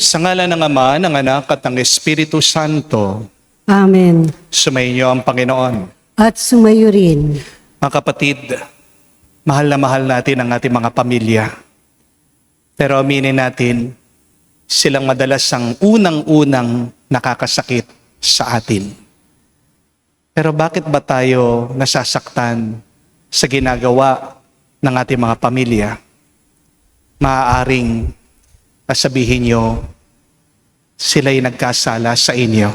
Sa ngalan ng Ama, ng Anak at ng Espiritu Santo, Amen. sumainyo ang Panginoon. At sumayo rin. Mga kapatid, mahal na mahal natin ang ating mga pamilya. Pero aminin natin, silang madalas ang unang-unang nakakasakit sa atin. Pero bakit ba tayo nasasaktan sa ginagawa ng ating mga pamilya? Maaaring sabihin nyo, sila'y nagkasala sa inyo.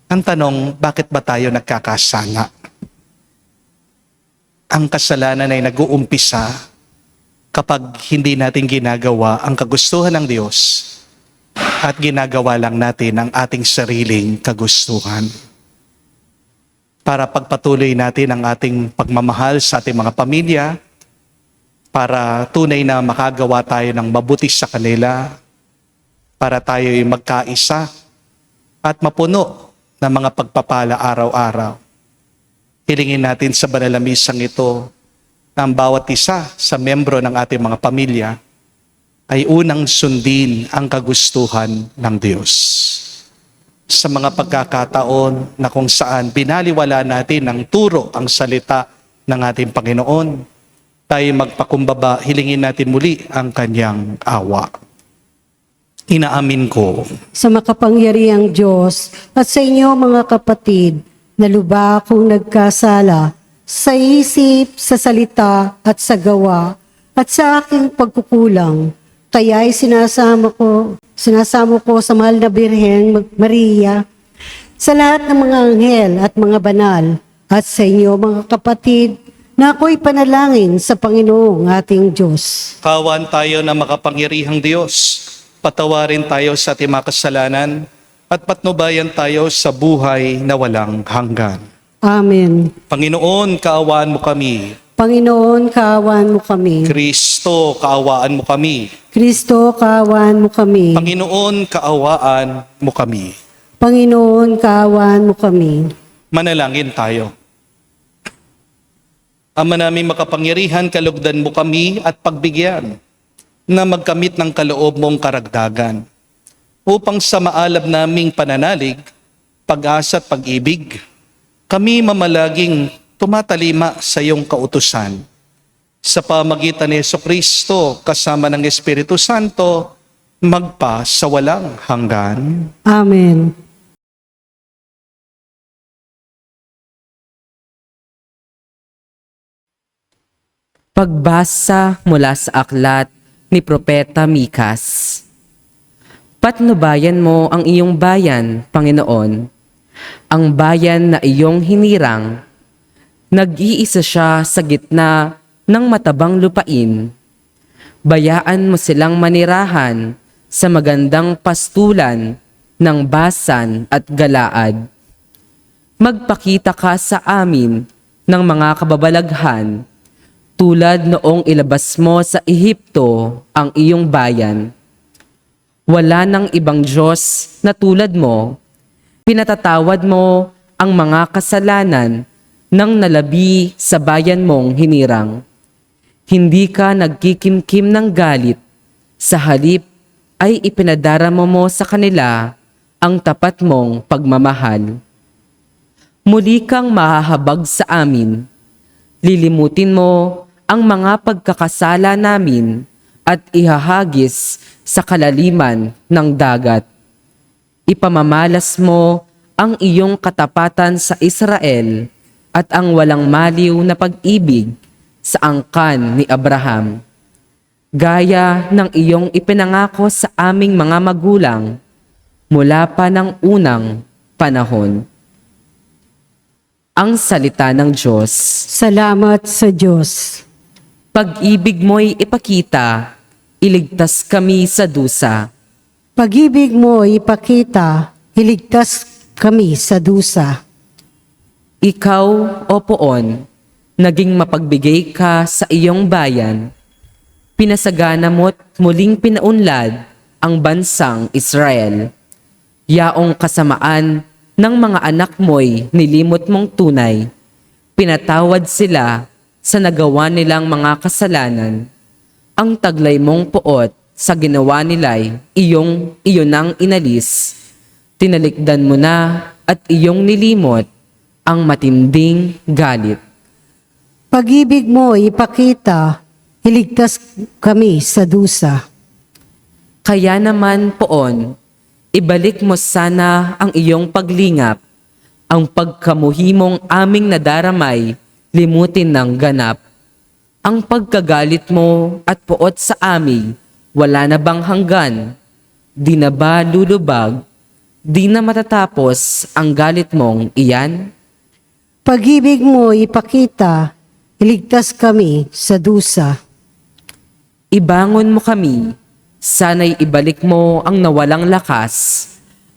Ang tanong, bakit ba tayo nagkakasala? Ang kasalanan ay nag-uumpisa kapag hindi natin ginagawa ang kagustuhan ng Diyos at ginagawa lang natin ang ating sariling kagustuhan. Para pagpatuloy natin ang ating pagmamahal sa ating mga pamilya, para tunay na makagawa tayo ng mabuti sa kanila, para tayo'y magkaisa at mapuno ng mga pagpapala araw-araw. Hilingin natin sa banal na misang ito na ang bawat isa sa membro ng ating mga pamilya ay unang sundin ang kagustuhan ng Diyos. Sa mga pagkakataon na kung saan binaliwala natin ng turo ang salita ng ating Panginoon, tayo magpakumbaba, hilingin natin muli ang kanyang awa. Inaamin ko Sa makapangyarihang Diyos at sa inyo mga kapatid, na lubha akong nagkasala sa isip, sa salita at sa gawa at sa aking pagkukulang. Kaya'y sinasamo ko sa mahal na Birheng Maria, sa lahat ng mga anghel at mga banal, at sa inyo mga kapatid, na ako'y panalangin sa Panginoong ating Diyos. kawan tayo na makapangyarihang Diyos. Patawarin tayo sa ating mga kasalanan at patnubayan tayo sa buhay na walang hanggan. Amen. Panginoon, kaawaan mo kami. Panginoon, kaawaan mo kami. Kristo, kaawaan mo kami. Kristo, kaawaan mo kami. Panginoon, kaawaan mo kami. Panginoon, kaawaan mo kami. Manalangin tayo. Ama namin makapangyarihan, kalugdan mo kami at pagbigyan na magkamit ng kaloob mong karagdagan upang sa maalab naming pananalig, pag-asa at pag-ibig, kami mamalaging tumatalima sa iyong kautusan. Sa pamagitan ni Jesucristo kasama ng Espiritu Santo, magpa sa walang hanggan. Amen. Pagbasa mula sa aklat ni Propeta Mikas. Patnubayan mo ang iyong bayan, Panginoon, ang bayan na iyong hinirang. Nag-iisa siya sa gitna ng matabang lupain. Bayaan mo silang manirahan sa magandang pastulan ng Basan at Galaad. Magpakita ka sa amin ng mga kababalaghan, tulad noong ilabas mo sa Ehipto ang iyong bayan. Wala nang ibang Diyos na tulad mo. Pinatatawad mo ang mga kasalanan ng nalabi sa bayan mong hinirang. Hindi ka nagkikimkim ng galit. Sa halip ay ipinadarama mo sa kanila ang tapat mong pagmamahal. Muli kang mahahabag sa amin. Lilimutin mo ang mga pagkakasala namin at ihahagis sa kalaliman ng dagat. Ipamamalas mo ang iyong katapatan sa Israel at ang walang maliw na pag-ibig sa angkan ni Abraham. Gaya ng iyong ipinangako sa aming mga magulang mula pa ng unang panahon. Ang salita ng Diyos. Salamat sa Diyos. Pag-ibig mo'y ipakita, iligtas kami sa dusa. Pag-ibig mo ipakita, iligtas kami sa dusa. Ikaw, O Poon, naging mapagbigay ka sa iyong bayan. Pinasagana mo't muling pinaunlad ang bansang Israel. Yaong kasamaan ng mga anak mo'y nilimot mong tunay. Pinatawad sila sa nagawa nilang mga kasalanan. Ang taglay mong puot sa ginawa nila'y iyon ang inalis. Tinalikdan mo na at iyong nilimot ang matinding galit. Pag-ibig mo ipakita, iligtas kami sa dusa. Kaya naman poon, ibalik mo sana ang iyong paglingap, ang pagkamuhimong aming nadaramay, limutin ng ganap. Ang pagkagalit mo at puot sa amin, wala na bang hanggan? Di na ba lulubag? Di na matatapos ang galit mong iyan? Pag-ibig mo ipakita, iligtas kami sa dusa. Ibangon mo kami, sana'y ibalik mo ang nawalang lakas,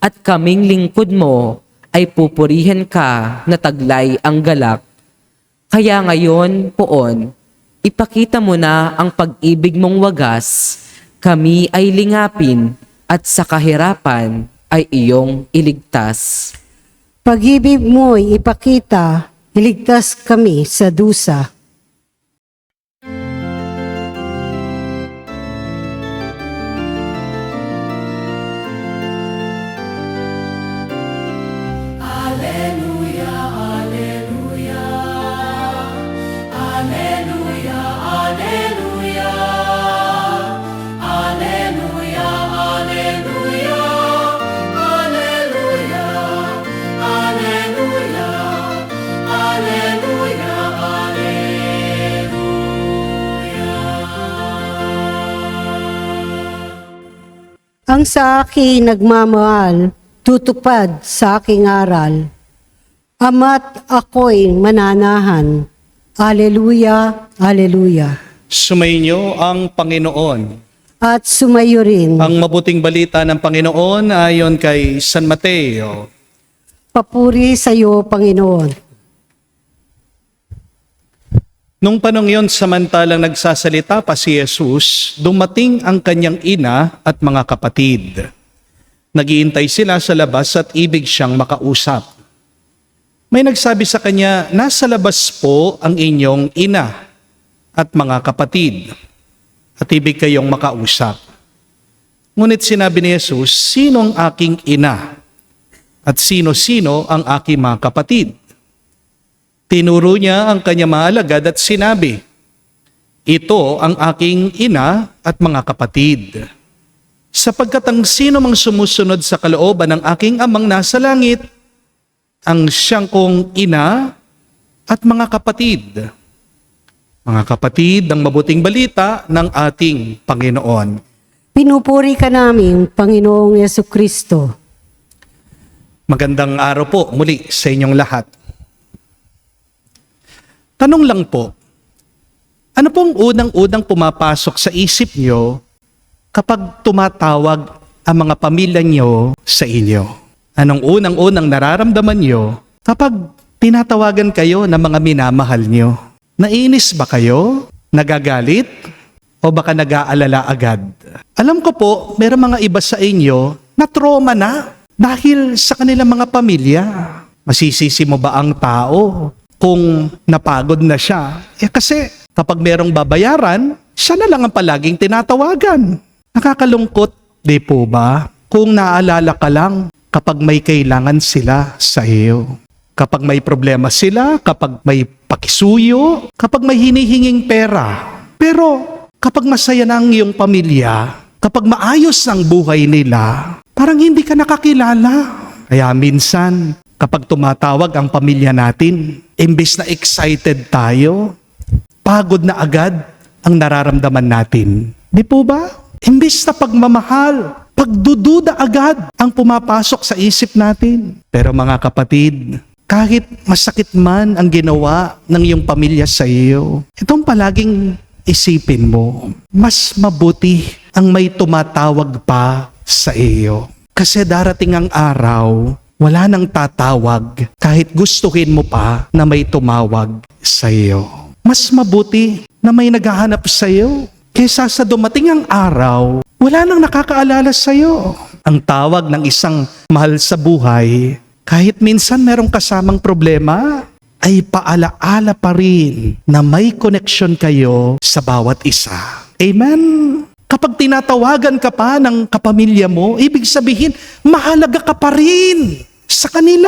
at kaming lingkod mo ay pupurihin ka na taglay ang galak. Kaya ngayon, poon, ipakita mo na ang pag-ibig mong wagas, kami ay lingapin at sa kahirapan ay iyong iligtas. Pag-ibig mo ipakita, iligtas kami sa dusa. Ang sa akin nagmamahal, tutupad sa aking aral. Ama't ako'y mananahan. Aleluya, aleluya. Sumainyo ang Panginoon. At sumayo rin. Ang mabuting balita ng Panginoon ayon kay San Mateo. Papuri sa iyo, Panginoon. Nung panong yon, samantalang nagsasalita pa si Jesus, dumating ang kanyang ina at mga kapatid. Naghihintay sila sa labas at ibig siyang makausap. May nagsabi sa kanya, nasa labas po ang inyong ina at mga kapatid at ibig kayong makausap. Ngunit sinabi ni Jesus, sino ang aking ina at sino-sino ang aking mga kapatid? Tinuro niya ang kanyang mga alagad at sinabi, ito ang aking ina at mga kapatid. Sapagkat ang sino mang sumusunod sa kalooban ng aking amang nasa langit, ang siyang kong ina at mga kapatid. Mga kapatid, ang mabuting balita ng ating Panginoon. Pinupuri ka namin, Panginoong Yesukristo. Magandang araw po muli sa inyong lahat. Tanong lang po, ano pong unang-unang pumapasok sa isip nyo kapag tumatawag ang mga pamilya nyo sa inyo? Anong unang-unang nararamdaman nyo kapag tinatawagan kayo ng mga minamahal nyo? Naiinis ba kayo? Nagagalit? O baka nag-aalala agad? Alam ko po, mayroong mga iba sa inyo na trauma na dahil sa kanilang mga pamilya. Masisisi mo ba ang tao kung napagod na siya? Kasi kapag merong babayaran, siya na lang ang palaging tinatawagan. Nakakalungkot, di po ba? Kung naaalala ka lang kapag may kailangan sila sa iyo. Kapag may problema sila, kapag may pakisuyo, kapag may hinihinging pera. Pero kapag masaya na ang iyong pamilya, kapag maayos ang buhay nila, parang hindi ka nakakilala. Kaya minsan, kapag tumatawag ang pamilya natin, imbes na excited tayo, pagod na agad ang nararamdaman natin. Di po ba? Imbes na pagmamahal, pagdududa agad ang pumapasok sa isip natin. Pero mga kapatid, kahit masakit man ang ginawa ng iyong pamilya sa iyo, itong palaging isipin mo, mas mabuti ang may tumatawag pa sa iyo. Kasi darating ang araw, wala nang tatawag kahit gustuhin mo pa na may tumawag sa iyo. Mas mabuti na may naghahanap sa iyo kaysa sa dumating ang araw, wala nang nakakaalala sa iyo. Ang tawag ng isang mahal sa buhay, kahit minsan merong kasamang problema, ay paalaala pa rin na may connection kayo sa bawat isa. Amen? Kapag tinatawagan ka pa ng kapamilya mo, ibig sabihin, mahalaga ka pa rin sa kanila.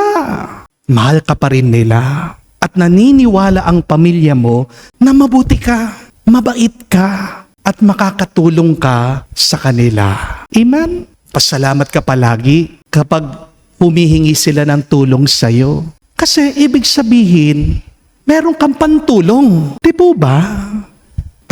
Mahal ka pa rin nila. At naniniwala ang pamilya mo na mabuti ka, mabait ka, at makakatulong ka sa kanila. Amen? Pasalamat ka palagi kapag humihingi sila ng tulong sa'yo. Kasi ibig sabihin, meron kang pantulong. Di po ba?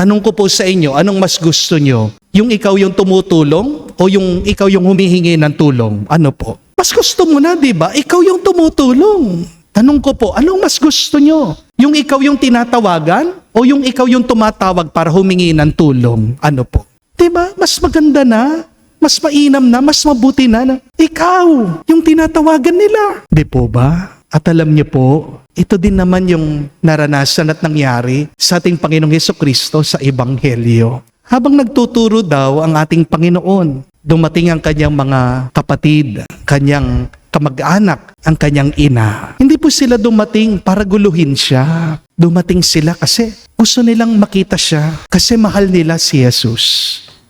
Tanong ko po sa inyo, anong mas gusto nyo? Yung ikaw yung tumutulong o yung ikaw yung humihingi ng tulong? Ano po? Mas gusto mo na, di ba? Ikaw yung tumutulong. Tanong ko po, anong mas gusto nyo? Yung ikaw yung tinatawagan o yung ikaw yung tumatawag para humingi ng tulong? Ano po? Diba? Mas maganda na, mas mainam na, mas mabuti na ikaw yung tinatawagan nila. Di po ba? At alam niyo po, ito din naman yung naranasan at nangyari sa ating Panginoong Hesukristo sa Ebanghelyo. Habang nagtuturo daw ang ating Panginoon, dumating ang kanyang mga kapatid, kanyang kamag-anak, ang kanyang ina. Hindi po sila dumating para guluhin siya. Dumating sila kasi gusto nilang makita siya kasi mahal nila si Jesus.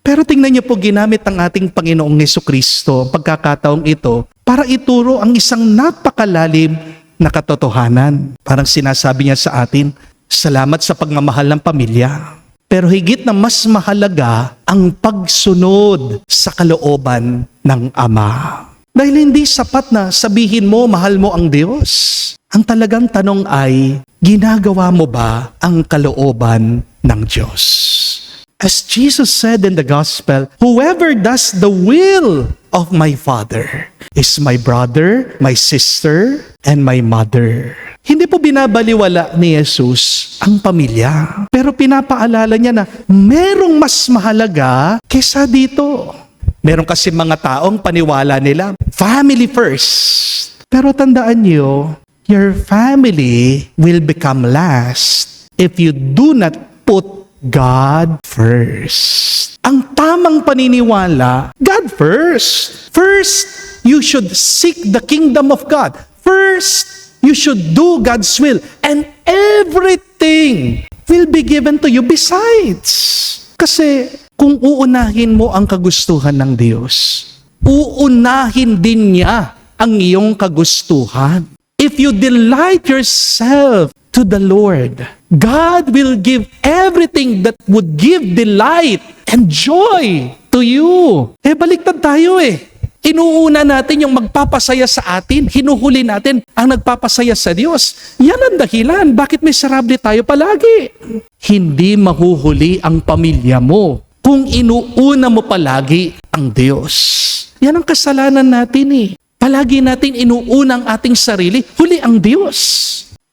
Pero tingnan niyo po, ginamit ang ating Panginoong Hesukristo ang pagkakataong ito para ituro ang isang napakalalim na katotohanan. Parang sinasabi niya sa atin, salamat sa pagmamahal ng pamilya. Pero higit na mas mahalaga ang pagsunod sa kalooban ng Ama. Dahil hindi sapat na sabihin mo, mahal mo ang Diyos. Ang talagang tanong ay, ginagawa mo ba ang kalooban ng Diyos? As Jesus said in the Gospel, whoever does the will of my Father is my brother, my sister, and my mother. Hindi po binabaliwala ni Jesus ang pamilya. Pero pinapaalala niya na merong mas mahalaga kesa dito. Meron kasi mga taong paniwala nila, family first. Pero tandaan niyo, your family will become last if you do not put God first. Ang tamang paniniwala, God first. First, you should seek the kingdom of God. First, you should do God's will. And everything will be given to you besides. Kasi kung uunahin mo ang kagustuhan ng Diyos, uunahin din niya ang iyong kagustuhan. If you delight yourself to the Lord, God will give everything that would give delight and joy to you. Baliktad tayo Inuuna natin yung magpapasaya sa atin, hinuhuli natin ang nagpapasaya sa Diyos. Yan ang dahilan, bakit miserable tayo palagi. Hindi mahuhuli ang pamilya mo kung inuuna mo palagi ang Diyos. Yan ang kasalanan natin Palagi natin inuuna ang ating sarili, huli ang Diyos.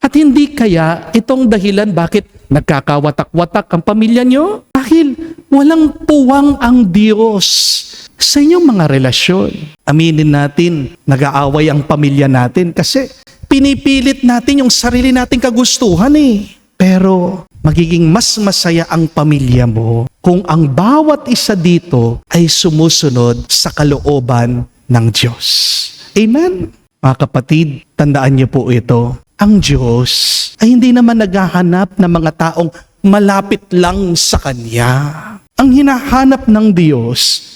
At hindi kaya itong dahilan bakit nagkakawatak-watak ang pamilya nyo? Dahil walang puwang ang Diyos sa inyong mga relasyon. Aminin natin, nag-aaway ang pamilya natin kasi pinipilit natin yung sarili nating kagustuhan Pero magiging mas masaya ang pamilya mo kung ang bawat isa dito ay sumusunod sa kalooban ng Diyos. Amen? Mga kapatid, tandaan niyo po ito. Ang Diyos ay hindi naman naghahanap ng mga taong malapit lang sa Kanya. Ang hinahanap ng Diyos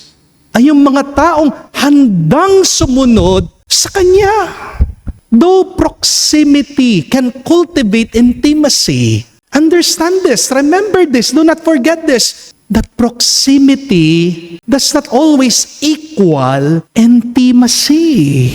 ay yung mga taong handang sumunod sa Kanya. Though proximity can cultivate intimacy, understand this, remember this, do not forget this, that proximity does not always equal intimacy.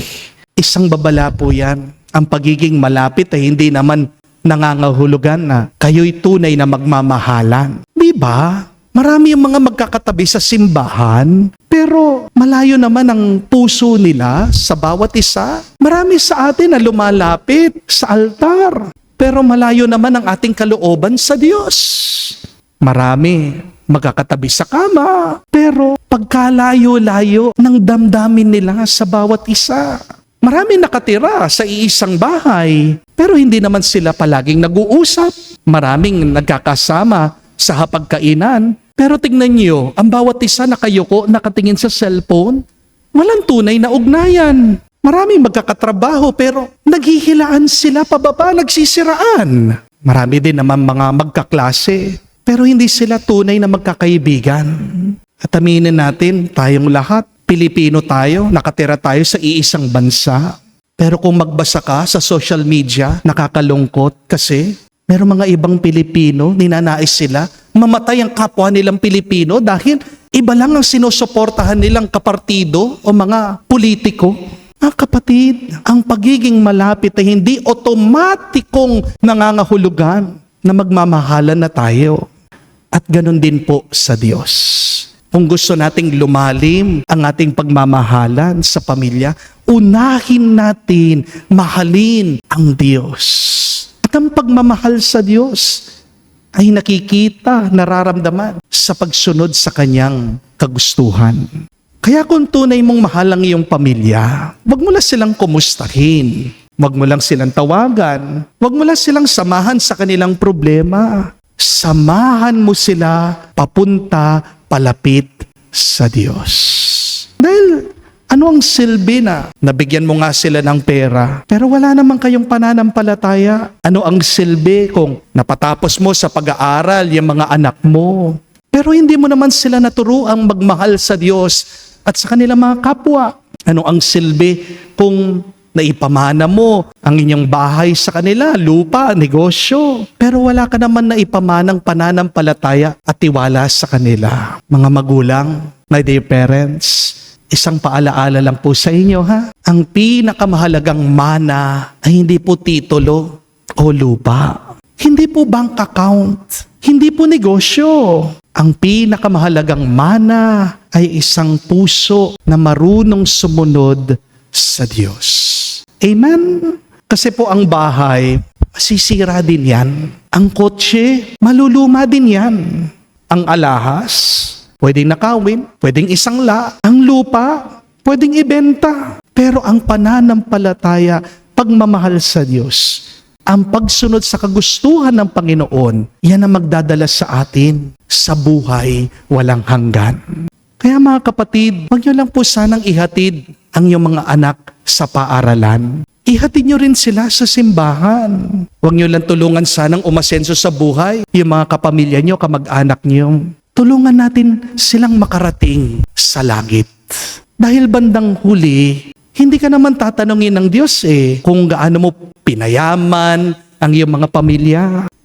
Isang babala po yan. Ang pagiging malapit ay hindi naman nangangahulugan na kayo'y tunay na magmamahalan. Di ba? Marami yung mga magkakatabi sa simbahan, pero malayo naman ang puso nila sa bawat isa. Marami sa atin na lumalapit sa altar, pero malayo naman ang ating kalooban sa Diyos. Marami magkakatabi sa kama, pero pagkalayo-layo ng damdamin nila sa bawat isa. Marami nakatira sa iisang bahay, pero hindi naman sila palaging nag-uusap. Maraming nagkakasama sa hapagkainan, pero tingnan niyo, ang bawat isa nakayuko, nakatingin sa cellphone, walang tunay na ugnayan. Maraming magkakatrabaho, pero naghihilaan sila pababa, nagsisiraan. Marami din naman mga magkaklase, pero hindi sila tunay na magkakaibigan. At aminin natin, tayong lahat, Pilipino tayo, nakatira tayo sa iisang bansa. Pero kung magbasa ka sa social media, nakakalungkot kasi merong mga ibang Pilipino, ninanais sila, mamatay ang kapwa nilang Pilipino dahil iba lang ang sinusuportahan nilang kapartido o mga politiko. Mga kapatid, ang pagiging malapit ay hindi otomatikong nangangahulugan na magmamahalan na tayo. At ganun din po sa Diyos. Kung gusto nating lumalim ang ating pagmamahalan sa pamilya, unahin natin mahalin ang Diyos. At ang pagmamahal sa Diyos ay nakikita, nararamdaman sa pagsunod sa Kanyang kagustuhan. Kaya kung tunay mong mahal ang iyong pamilya, wag mo lang silang kumustahin. Wag mo lang silang tawagan. Wag mo lang silang samahan sa kanilang problema. Samahan mo sila papunta, palapit sa Diyos. Dahil ano ang silbi na nabigyan mo nga sila ng pera, pero wala naman kayong pananampalataya? Ano ang silbi kung napatapos mo sa pag-aaral yung mga anak mo, pero hindi mo naman sila naturuang magmahal sa Diyos at sa kanilang mga kapwa? Ano ang silbi kung naipamana mo ang inyong bahay sa kanila, lupa, negosyo, pero wala ka naman naipamanang pananampalataya at tiwala sa kanila? Mga magulang, my dear parents, isang paalaala lang po sa inyo ha. Ang pinakamahalagang mana ay hindi po titulo o lupa. Hindi po bank account. Hindi po negosyo. Ang pinakamahalagang mana ay isang puso na marunong sumunod sa Diyos. Amen? Kasi po ang bahay, masisira din yan. Ang kotse, maluluma din yan. Ang alahas, pwedeng nakawin, pwedeng isangla. Ang lupa, pwedeng ibenta. Pero ang pananampalataya, pagmamahal sa Diyos, ang pagsunod sa kagustuhan ng Panginoon, yan ang magdadala sa atin sa buhay walang hanggan. Kaya mga kapatid, huwag niyo lang po sanang ihatid ang iyong mga anak sa paaralan. Ihatid niyo rin sila sa simbahan. Huwag niyo lang tulungan sanang umasenso sa buhay yung mga kapamilya niyo, kamag-anak niyo. Tulungan natin silang makarating sa langit. Dahil bandang huli, hindi ka naman tatanungin ng Diyos kung gaano mo pinayaman ang iyong mga pamilya.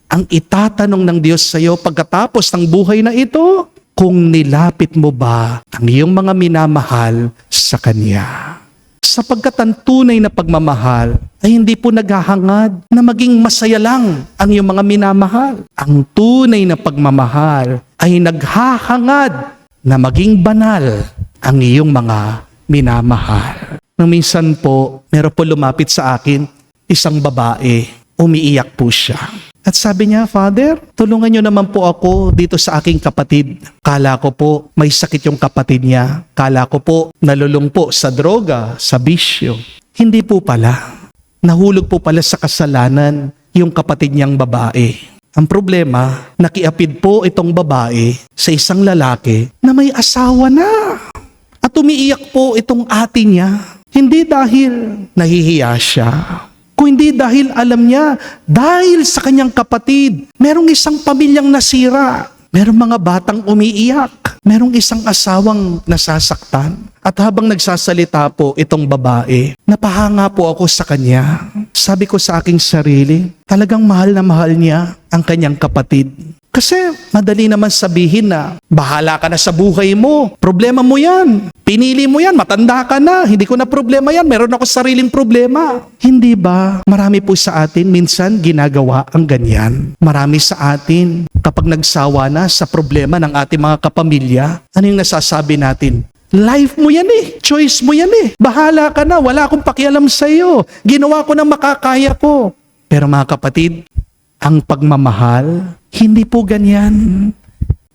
Ang itatanong ng Diyos sa iyo pagkatapos ng buhay na ito, kung nilapit mo ba ang iyong mga minamahal sa Kanya. Sapagkat ang tunay na pagmamahal ay hindi po naghahangad na maging masaya lang ang iyong mga minamahal. Ang tunay na pagmamahal ay naghahangad na maging banal ang iyong mga minamahal. Nung minsan po, meron po lumapit sa akin, isang babae, umiiyak po siya. At sabi niya, Father, tulungan niyo naman po ako dito sa aking kapatid. Kala ko po may sakit yung kapatid niya. Kala ko po nalulung po sa droga, sa bisyo. Hindi po pala. Nahulog po pala sa kasalanan yung kapatid niyang babae. Ang problema, nakiapid po itong babae sa isang lalaki na may asawa na. At umiiyak po itong ate niya. Hindi dahil nahihiya siya, kundi dahil alam niya, dahil sa kanyang kapatid, merong isang pamilyang nasira, merong mga batang umiiyak, merong isang asawang nasasaktan. At habang nagsasalita po itong babae, napahanga po ako sa kanya. Sabi ko sa aking sarili, talagang mahal na mahal niya ang kanyang kapatid. Kasi madali naman sabihin na, bahala ka na sa buhay mo, problema mo yan, pinili mo yan, matanda ka na, hindi ko na problema yan, meron ako sariling problema. Hindi ba? Marami po sa atin minsan ginagawa ang ganyan. Marami sa atin kapag nagsawa na sa problema ng ating mga kapamilya, ano yung nasasabi natin? Life mo yan choice mo yan bahala ka na, wala akong pakialam sa iyo, ginawa ko ng makakaya ko. Pero mga kapatid, ang pagmamahal, hindi po ganyan.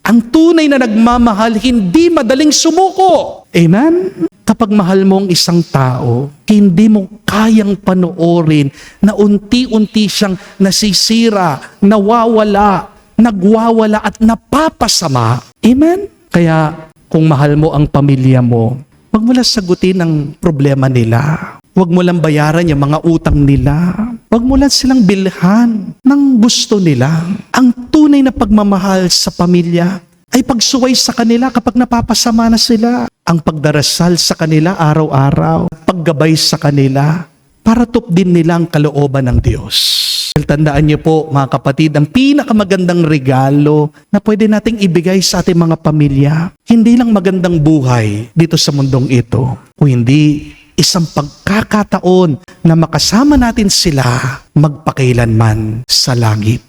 Ang tunay na nagmamahal, hindi madaling sumuko. Amen? Kapag mahal mo ang isang tao, hindi mo kayang panoorin na unti-unti siyang nasisira, nawawala, nagwawala at napapasama. Amen? Kaya kung mahal mo ang pamilya mo, huwag mo lang sagutin ang problema nila. Huwag mo lang bayaran yung mga utang nila. Huwag mo lang silang bilhan ng gusto nila. Ang tunay na pagmamahal sa pamilya ay pagsuway sa kanila kapag napapasama na sila. Ang pagdarasal sa kanila araw-araw, paggabay sa kanila, para tupdin nila ang kalooban ng Diyos. Tandaan niyo po mga kapatid, ang pinakamagandang regalo na pwede nating ibigay sa ating mga pamilya, hindi lang magandang buhay dito sa mundong ito, kundi isang pagkakataon na makasama natin sila magpakailanman sa langit.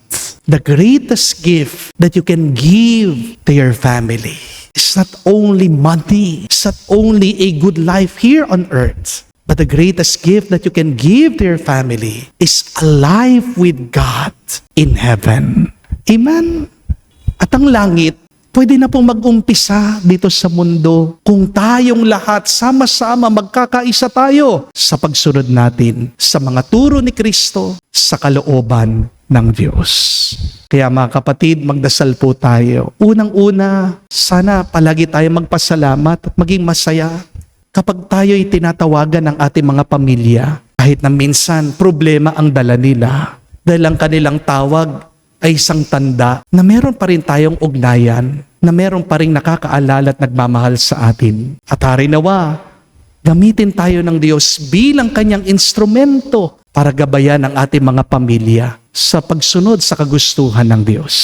The greatest gift that you can give to your family is not only money, it's not only a good life here on earth, but the greatest gift that you can give to your family is a life with God in heaven. Amen? At ang langit, pwede na pong mag-umpisa dito sa mundo kung tayong lahat sama-sama magkakaisa tayo sa pagsunod natin sa mga turo ni Kristo sa kalooban ng Diyos. Kaya mga kapatid, magdasal po tayo. Unang-una, sana palagi tayo magpasalamat at maging masaya kapag tayo'y tinatawagan ng ating mga pamilya, kahit na minsan problema ang dala nila, dahil ang kanilang tawag ay isang tanda na meron pa rin tayong ugnayan, na meron pa rin nakakaalala at nagmamahal sa atin. At harinawa, gamitin tayo ng Diyos bilang kanyang instrumento para gabayan ang ating mga pamilya sa pagsunod sa kagustuhan ng Diyos.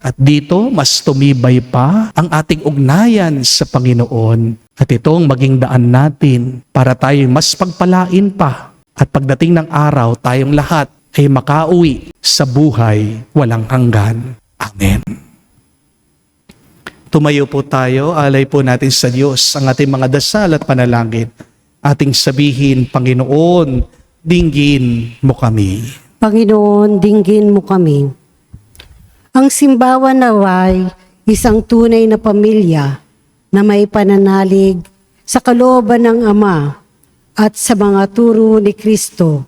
At dito, mas tumibay pa ang ating ugnayan sa Panginoon. At itong maging daan natin para tayo mas pagpalain pa. At pagdating ng araw, tayong lahat ay makauwi sa buhay walang hanggan. Amen. Tumayo po tayo, alay po natin sa Diyos ang ating mga dasal at panalangin. Ating sabihin, Panginoon, dinggin mo kami. Panginoon, dinggin mo kami. Ang simbahan naway isang tunay na pamilya na may pananalig sa kalooban ng Ama at sa mga turo ni Kristo.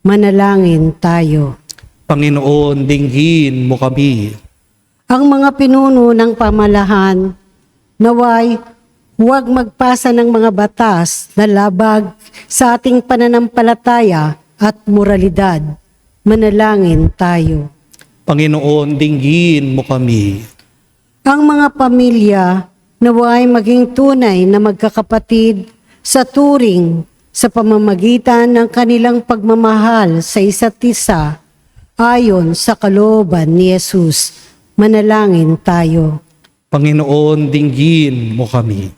Manalangin tayo. Panginoon, dinggin mo kami. Ang mga pinuno ng pamalahan, naway huwag magpasa ng mga batas na labag sa ating pananampalataya at moralidad. Manalangin tayo. Panginoon, dinggin mo kami. Ang mga pamilya naway maging tunay na magkakapatid sa turing sa pamamagitan ng kanilang pagmamahal sa isa't isa ayon sa kalooban ni Jesus. Manalangin tayo. Panginoon, dinggin mo kami.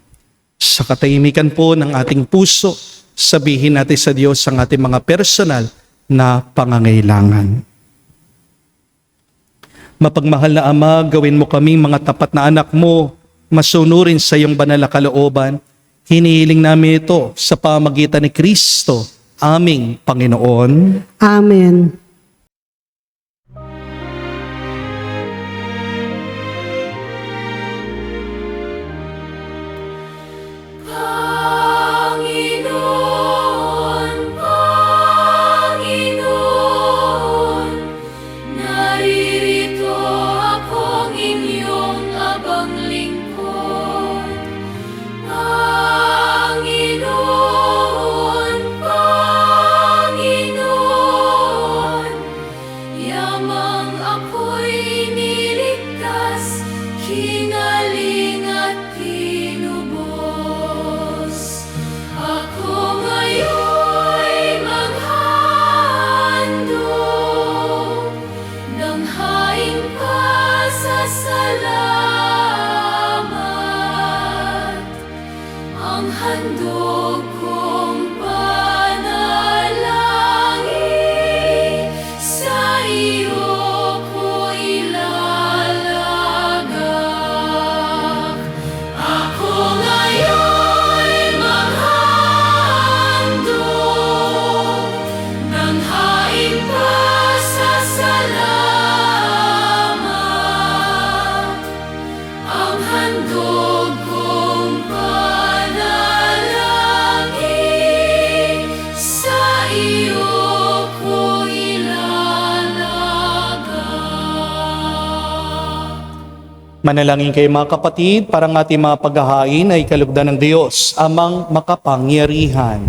Sa katahimikan po ng ating puso, sabihin natin sa Diyos ang ating mga personal na pangangailangan. Mapagmahal na Ama, gawin mo kami mga tapat na anak mo, masunurin sa iyong banal na kalooban. Hinihiling namin ito sa pamagitan ni Kristo, aming Panginoon. Amen. Panginoon, Panginoon, naririto akong inyong abang lingkod. Panginoon, Panginoon, yamang ako'y niligtas, kinaling at tinubos. Ako ngayon'y maghandog ng haing pasasalamat. Ang handog kong panalangin, sa iyo ko ilalagak. Ako ngayon'y maghandog ng haing pasasalamat. Ang handog kong panalangin, sa iyo ko ilalagak. Manalangin kayo mga kapatid, para ang ating mga paghahain ay kalugdan ng Diyos, amang makapangyarihan.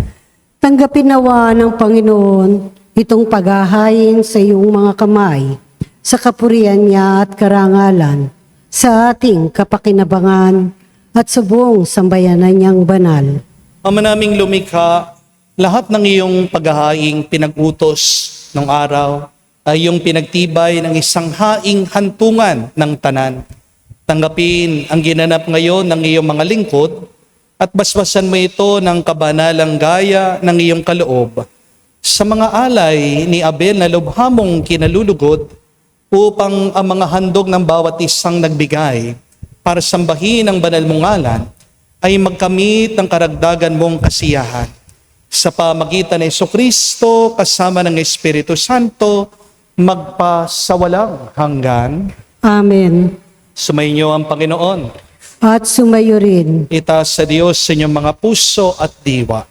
Tanggapin nawa ng Panginoon itong paghahain sa iyong mga kamay, sa kapurihan niya at karangalan, sa ating kapakinabangan at sa buong sambayanan niyang banal. Ama naming lumikha, lahat ng iyong paghahaing pinag-utos ng araw ay iyong pinagtibay ng isang haing hantungan ng tanan. Tanggapin ang ginanap ngayon ng iyong mga lingkod at basbasan mo ito ng kabanalang gaya ng iyong kaloob sa mga alay ni Abel na lubhamong kinalulugod upang ang mga handog ng bawat isang nagbigay para sambahin ang banal mong ngalan ay magkamit ng karagdagan mong kasiyahan. Sa pamagitan ng Jesucristo kasama ng Espiritu Santo, magpasawalang hanggan. Amen. Sumainyo ang Panginoon. At sumayo rin. Itaas sa Diyos sa inyong mga puso at diwa.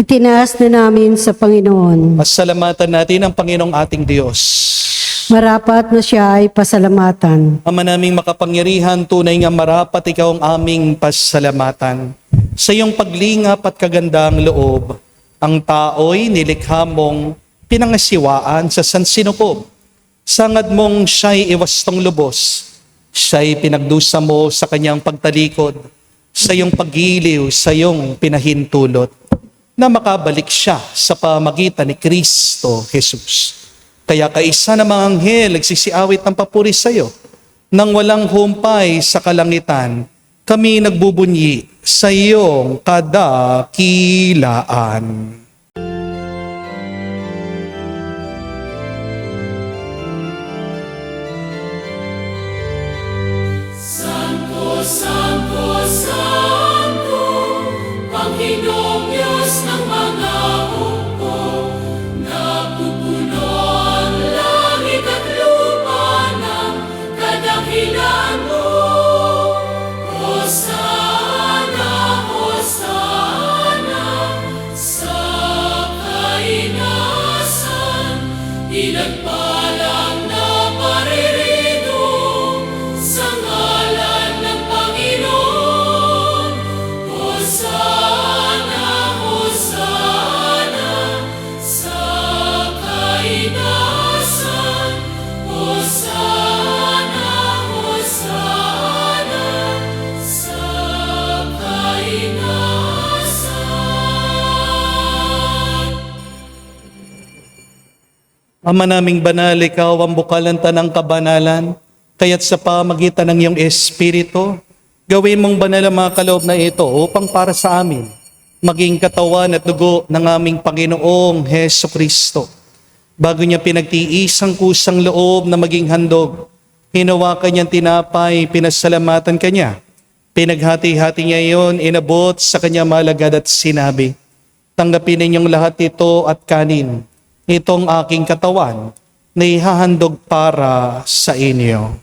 Itinaas na namin sa Panginoon. Pasalamatan natin ang Panginoong ating Diyos. Marapat na siya ay pasalamatan. Ama naming makapangyarihan, tunay nga marapat ikaw ang aming pasalamatan. Sa iyong paglingap at kagandang loob, ang tao'y nilikha mong pinangasiwaan sa sansinukob. Sangad mong siya'y iwastong lubos. Siya'y pinagdusa mo sa kanyang pagtalikod, sa iyong paggiliw, sa iyong pinahintulot, na makabalik siya sa pamagitan ni Kristo Jesus. Kaya kaisa ng mga anghel nagsisiawit ng papuri sa iyo. Nang walang humpay sa kalangitan, kami nagbubunyi sa iyong kadakilaan. Santo, Santo, Santo, Panginoong Diyos ng mga hukbo, napupuno ang langit at lupa ng kadakilaan mo. Hosana, Hosana, sa kainasan, pinagpalang na paririto sa ngalan ng Panginoon. Hosana, Hosana, sa kainasan. Hosana, Hosana, sa kainasan. Ama naming banal, ikaw ang bukalan tanang kabanalan, kaya't sa pamagitan ng iyong Espiritu, gawin mong banal ang mga kaloob na ito upang para sa amin, maging katawan at dugo ng aming Panginoong Heso Kristo. Bago niya pinagtiis ang kusang loob na maging handog, hinawakan niyang tinapay, pinasalamatan kanya. Pinaghati-hati niya iyon, inabot sa kanya malagad at sinabi, tanggapin ninyong lahat ito at kanin. Itong aking katawan na ihahandog para sa inyo.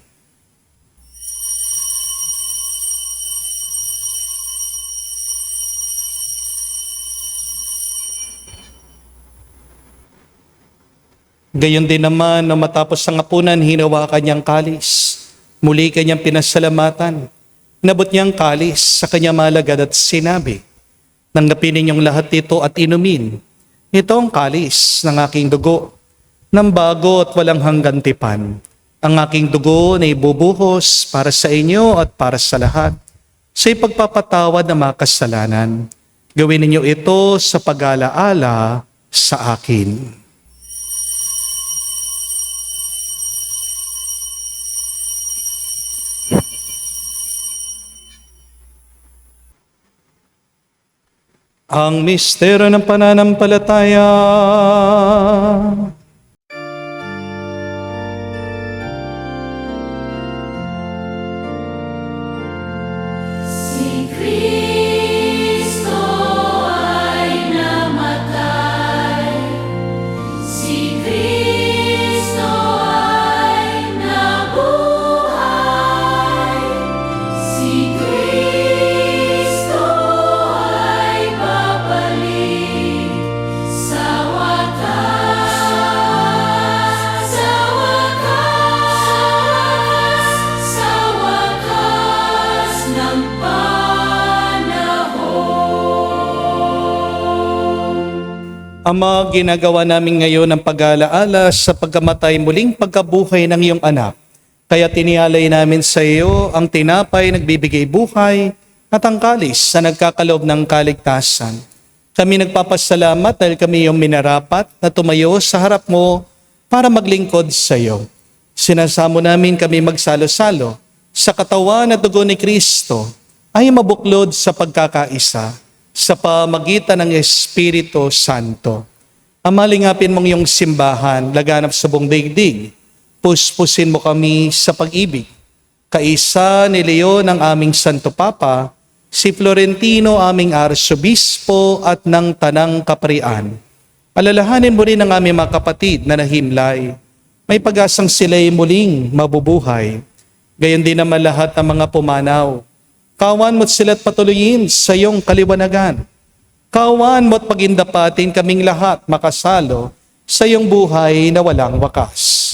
Gayon din naman na matapos ang hapunan, hinawakan niyang kalis. Muli kanyang pinasalamatan. Inabot niyang kalis sa kanya malagad at sinabi, tanggapin ninyong lahat ito at inumin. Ito ang kalis ng aking dugo, ng bago at walang hanggan tipan. Ang aking dugo na ibubuhos para sa inyo at para sa lahat, sa ipagpapatawad ng mga kasalanan. Gawin ninyo ito sa pag-alaala sa akin. Ang misteryo ng pananampalataya. Si Kristo ay namatay, si Kristo ay nabuhay, si Kristo ay babalik sa wakas, sa wakas, sa wakas ng panahon. Ama, ginagawa namin ngayon ang pag-aalaala sa pagkamatay muling pagkabuhay ng iyong anak. Kaya tinialay namin sa iyo ang tinapay nagbibigay buhay at ang kalis na nagkakaloob ng kaligtasan. Kami nagpapasalamat dahil kami yung minarapat na tumayo sa harap mo para maglingkod sa iyo. Sinasamo namin kami magsalo-salo sa katawan at dugo ni Kristo ay mabuklod sa pagkakaisa sa pamagitan ng Espiritu Santo. Amalingapin mong iyong simbahan, laganap sa buong daigdig. Puspusin mo kami sa pag-ibig. Kaisa ni Leon ang aming Santo Papa, si Florentino aming Arsobispo at ng Tanang Kaparian. Alalahanin mo rin ang aming mga kapatid na nahimlay. May pag-asang sila'y muling mabubuhay. Gayon din naman lahat ng mga pumanaw. Kawan mo't sila't patuloyin sa iyong kaliwanagan. Kawan mo't pagindapatin kaming lahat makasalo sa iyong buhay na walang wakas.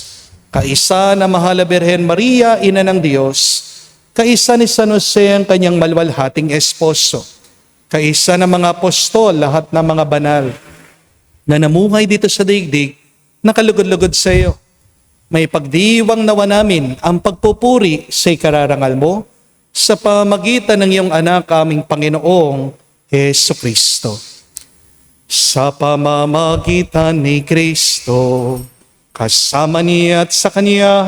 Kaisa na mahal na Birhen Maria, Ina ng Diyos, kaisa ni San Jose ang kanyang malwalhating esposo, kaisa ng mga apostol, lahat ng mga banal, na namuhay dito sa daigdig, nakalugod-lugod sa iyo. May pagdiwang nawa namin ang pagpupuri sa ikararangal mo sa pamagitan ng iyong anak, aming Panginoong Hesu Kristo. Sa pamamagitan ni Kristo, kasama niya at sa Kanya,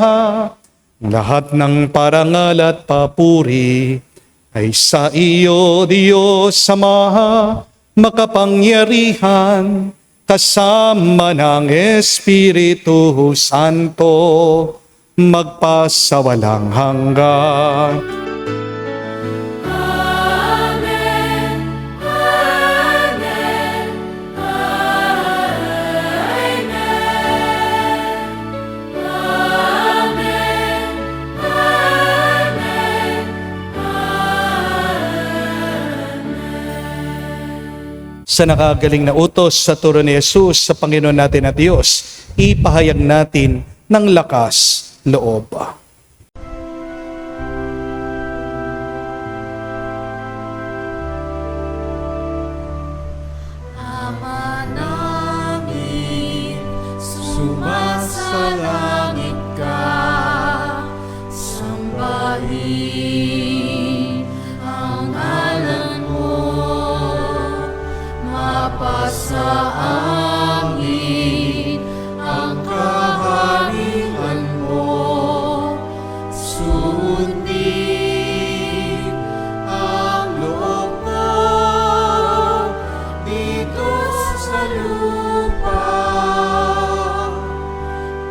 lahat ng parangal at papuri ay sa iyo, Diyos Ama, makapangyarihan, kasama ng Espiritu Santo, magpasawalang hanggan. Amen. Amen. Amen. Amen. Sa nakagaling na utos sa turo ni Jesus sa Panginoon natin at Diyos, ipahayag natin ng lakas loob. Ama namin, sumasalangit ka, sambahin ang ngalan mo, mapasa amin ang kaharian mo, sundin ang loob mo dito sa lupa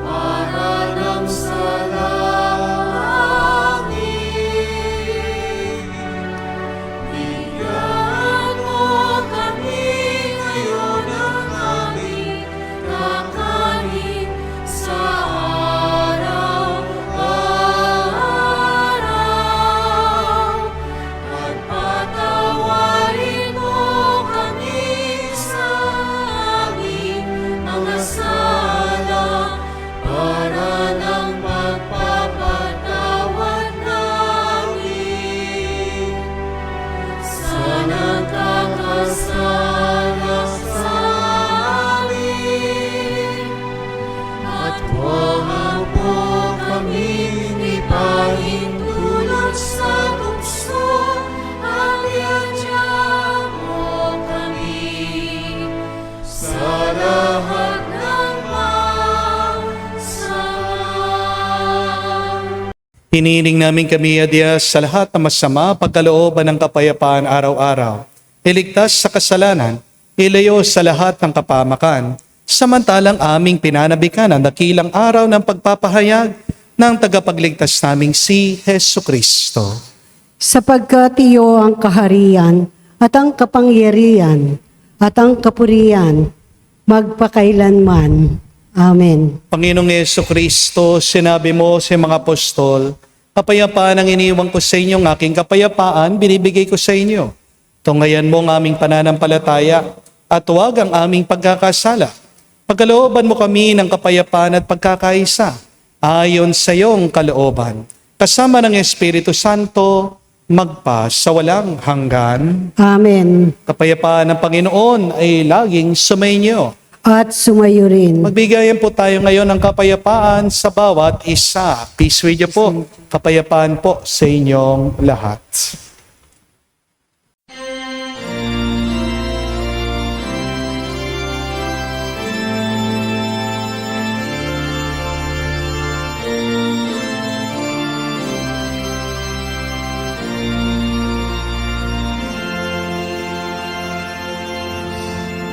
para lang sa langit. Bigyan mo kami ngayon ng aming kakanin sa araw-araw. At patawarin mo kami sa aming mga sala para ng pagpapatawad namin sa nagkakasala sa amin. At huwag mo kaming ipahintulot sa tukso, at iadya mo kami sa lahat ng masama. Hinihiling namin kami, Adya, sa lahat ng masama, pagkalooban ng kapayapaan araw-araw. Iligtas sa kasalanan, ilayo sa lahat ng kapamakan, samantalang aming pinanabikan ang dakilang araw ng pagpapahayag ng tagapagligtas naming si Hesu Kristo. Sapagkat iyo ang kaharian at ang kapangyarihan at ang kapurihan magpakailanman. Amen. Panginoong Hesu Kristo, sinabi mo sa mga apostol, kapayapaan ang iniwan ko sa inyo, ng aking kapayapaan binibigay ko sa inyo. Tunghayan mo ang aming pananampalataya at huwag ang aming pagkakasala. Pagkalooban mo kami ng kapayapaan at pagkakaisa ayon sa iyong kalooban. Kasama ng Espiritu Santo, magpa sa walang hanggan. Amen. Kapayapaan ng Panginoon ay laging sumainyo. at sumayo rin. Magbigayan po tayo ngayon ng kapayapaan sa bawat isa. Peace with you po. Kapayapaan po sa inyong lahat.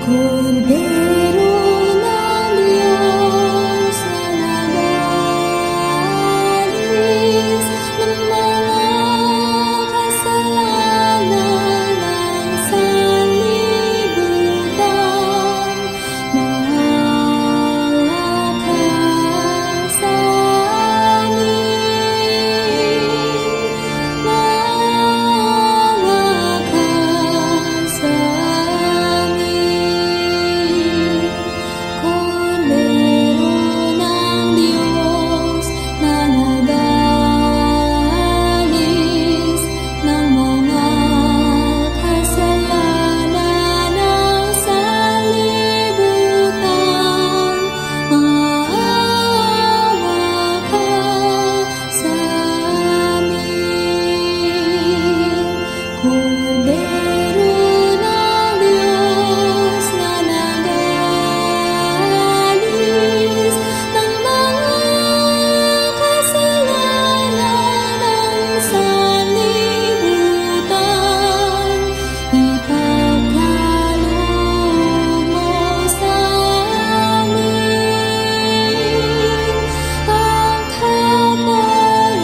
Kordero ng Diyos na nagalis ng mga kasalanan ng sanlibutan, maawa ka sa amin, maawa ka sa amin. Kordero ng Diyos na nagalis ng mga kasalanan ng sanlibutan, maawa ka sa amin. Kordero ng Diyos na nagalis ng mga kasalanan ng sanlibutan, ipagkaloob mo sa amin ang kapayapaan.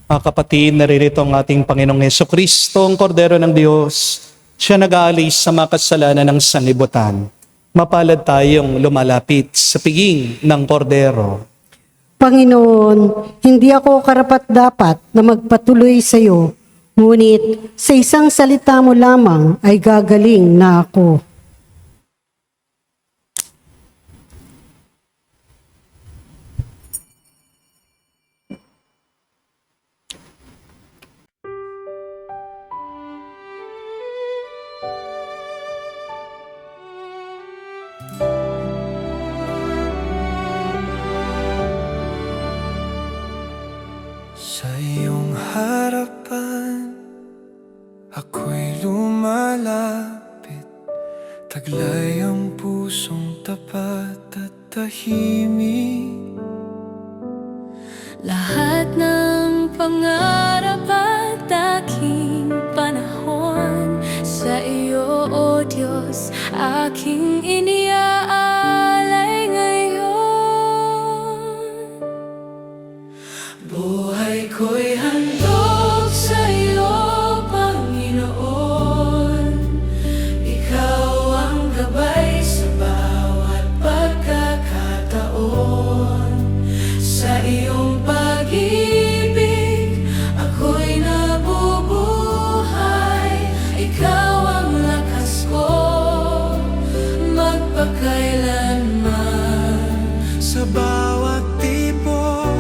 Mga kapatid, naririto ang ating Panginoong Hesukristo, ang Kordero ng Diyos. Siya nag-aalis sa mga kasalanan ng sanlibutan. Mapalad tayong lumalapit sa piging ng Kordero. Panginoon, hindi ako karapat-dapat na magpatuloy sa iyo, ngunit sa isang salita mo lamang ay gagaling na ako. Sa iyong harapan, ako'y lumalapit. Taglay ang pusong tapat at tahimik. Lahat ng pangarap at aking panahon sa iyo, O Diyos, aking iniaalay ngayon. Buhay ko'y handog sa iyo, Panginoon. Ikaw ang gabay sa bawat pagkakataon. Sa iyong pag-ibig, ako'y nabubuhay. Ikaw ang lakas ko, magpakailanman. Sa bawat tibok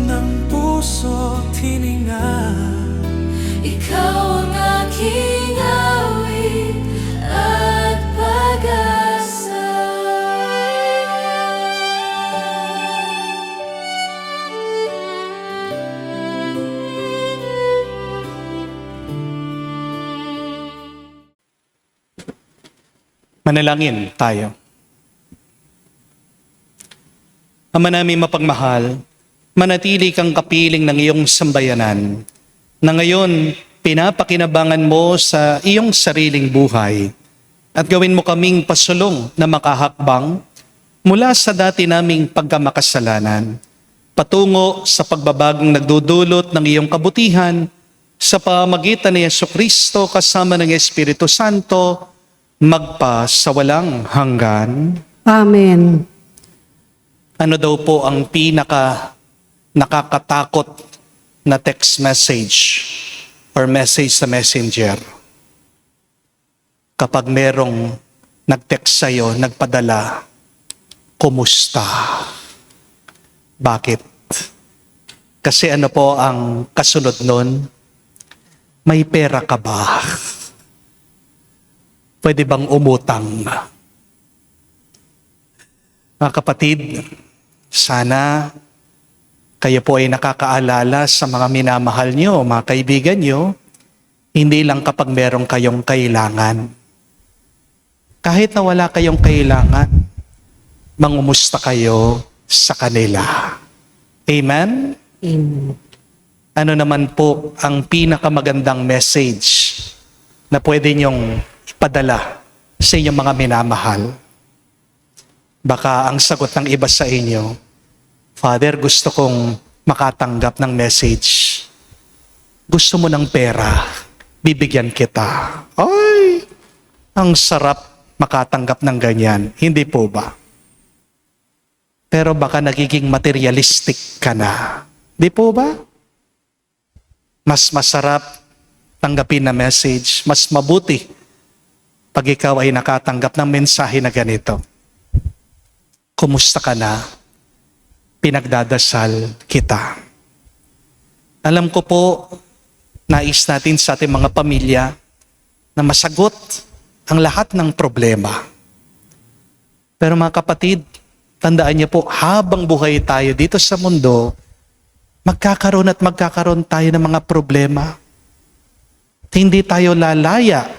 ng puso't hininga, Ikaw ang aking awit at pag-asa. Manalangin tayo. Ama namin mapagmahal, manatili kang kapiling ng iyong sambayanan na ngayon pinapakinabangan mo sa iyong sariling buhay at gawin mo kaming pasulong na makahakbang mula sa dati naming pagkamakasalanan patungo sa pagbabagong nagdudulot ng iyong kabutihan sa pamagitan ni Jesucristo kasama ng Espiritu Santo magpa sa walang hanggan. Amen. Ano daw po ang pinaka nakakatakot na text message or message sa messenger? Kapag merong nag-text sa'yo, nagpadala, kumusta? Bakit? Kasi ano po ang kasunod nun? May pera ka ba? Pwede bang umutang? Mga kapatid, sana kayo po ay nakakaalala sa mga minamahal nyo, mga kaibigan nyo, hindi lang kapag meron kayong kailangan. Kahit na wala kayong kailangan, mangumusta kayo sa kanila. Amen? Amen. Ano naman po ang pinakamagandang message na pwede nyong ipadala sa inyong mga minamahal? Baka ang sagot ng iba sa inyo, Father, gusto kong makatanggap ng message. Gusto mo ng pera, bibigyan kita. Ay, ang sarap makatanggap ng ganyan. Hindi po ba? Pero baka nagiging materialistic ka na. Di po ba? Mas masarap tanggapin na message. Mas mabuti pag ikaw ay nakatanggap ng mensahe na ganito. Kumusta ka na? Pinagdadasal kita. Alam ko po, nais natin sa ating mga pamilya na masagot ang lahat ng problema. Pero mga kapatid, tandaan niyo po, habang buhay tayo dito sa mundo, magkakaroon tayo ng mga problema. Hindi tayo lalaya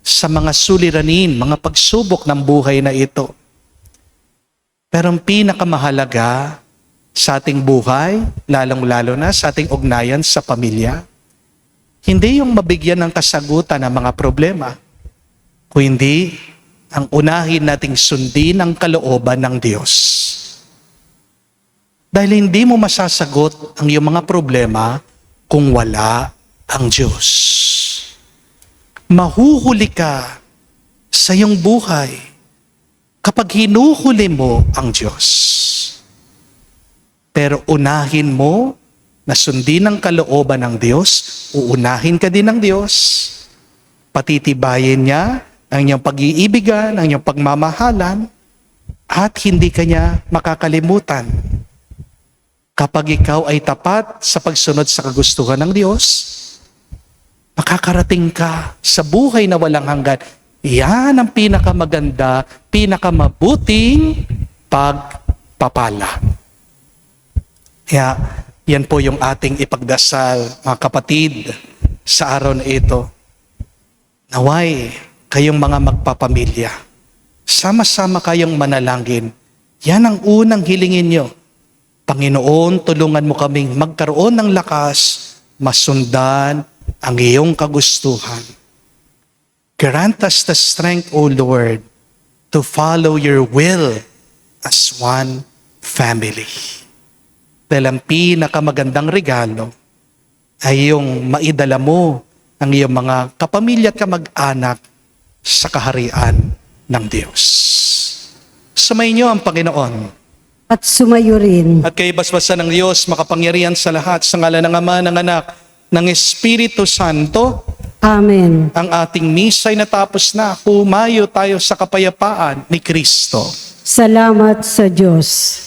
sa mga suliranin, mga pagsubok ng buhay na ito. Pero ang pinakamahalaga sa ating buhay, lalong-lalo na sa ating ugnayan sa pamilya, hindi yung mabigyan ng kasagutan ng mga problema, kundi ang unahin nating sundin ang kalooban ng Diyos. Dahil hindi mo masasagot ang iyong mga problema kung wala ang Diyos. Mahuhuli ka sa iyong buhay kapag hinuhuli mo ang Diyos. Pero unahin mo na sundin ang kalooban ng Diyos, uunahin ka din ng Diyos, patitibayin niya ang iyong pag-iibigan, ang iyong pagmamahalan, at hindi ka niya makakalimutan. Kapag ikaw ay tapat sa pagsunod sa kagustuhan ng Diyos, makakarating ka sa buhay na walang hanggan. Yan ang pinakamaganda, pinakamabuting pagpapala. Kaya yan po yung ating ipagdasal, mga kapatid, sa araw na ito. Naway, kayong mga magpapamilya, sama-sama kayong manalangin. Yan ang unang hilingin nyo. Panginoon, tulungan mo kaming magkaroon ng lakas, masundan ang iyong kagustuhan. Grant us the strength, O Lord, to follow your will as one family. Dahil ang pinakamagandang regalo ay yung maidala mo ang iyong mga kapamilya at kamag-anak sa kaharian ng Diyos. Sumayin niyo ang Panginoon. At sumayo rin. At kay basbasan ng Diyos, makapangyarihan sa lahat, sa ngalan ng Ama, ng Anak, ng Espiritu Santo, Amen. ang ating misa ay natapos na. Humayo tayo sa kapayapaan ni Kristo. Salamat sa Diyos.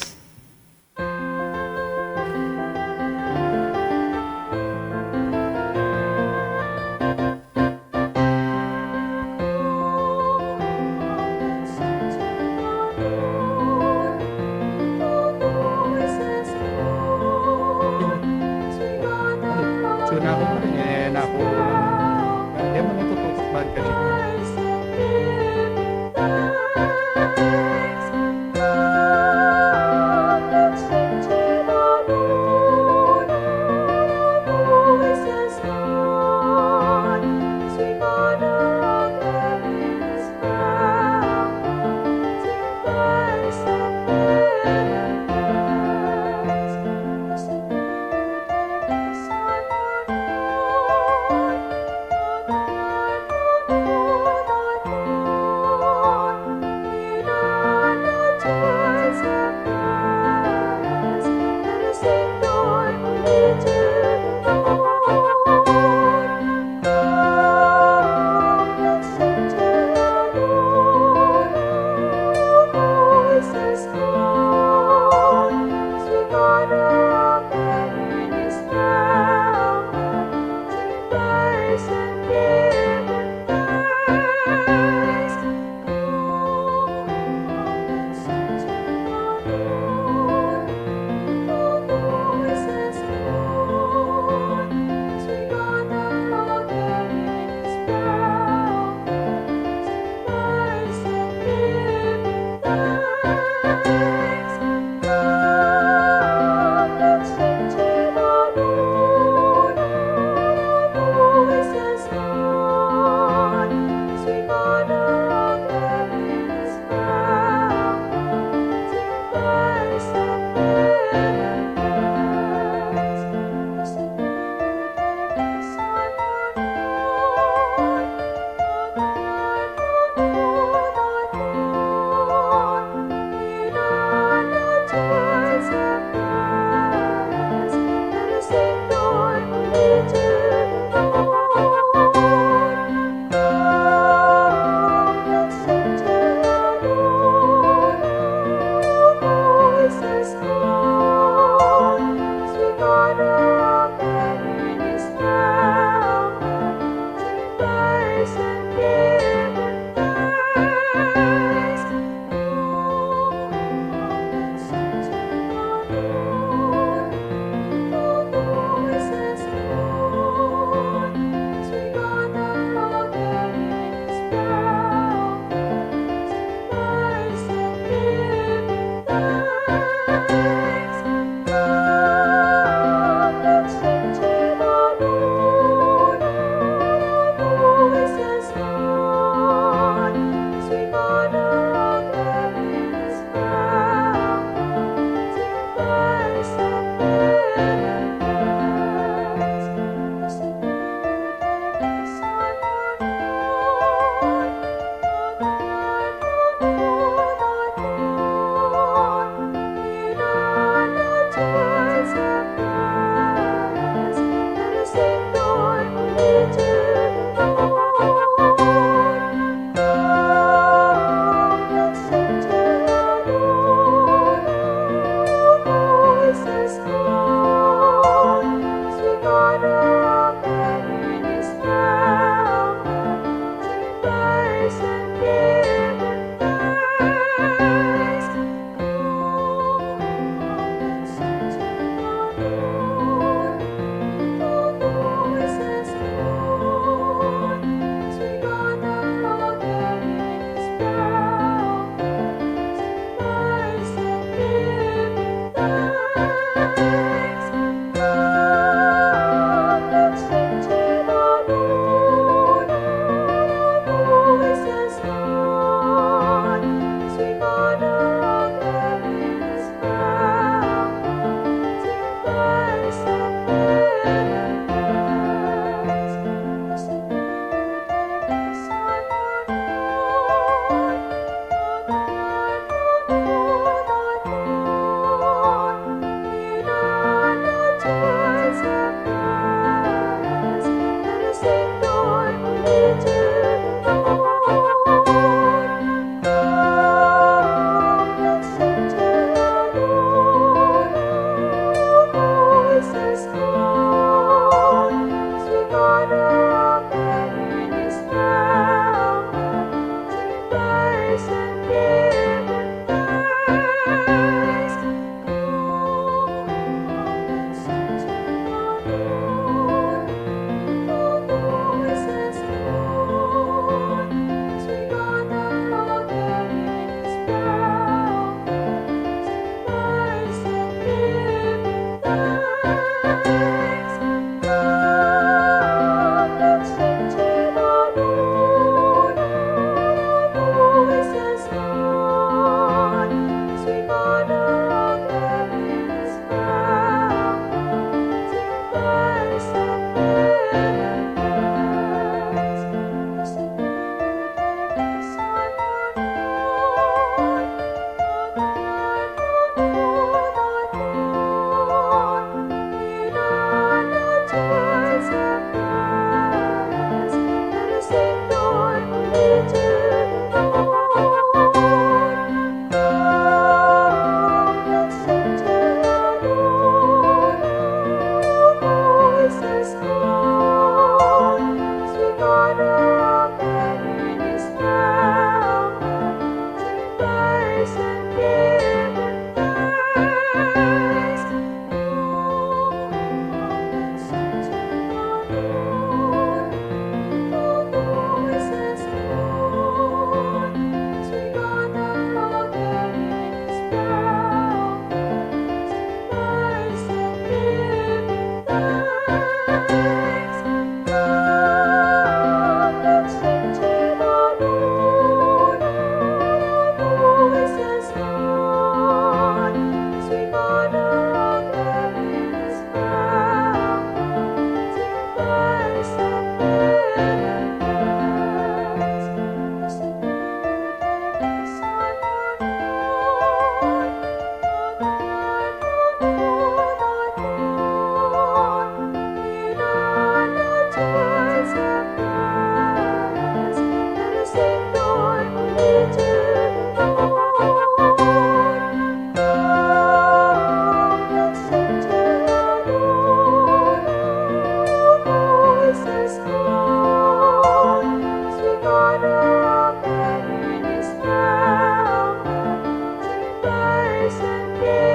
sakit.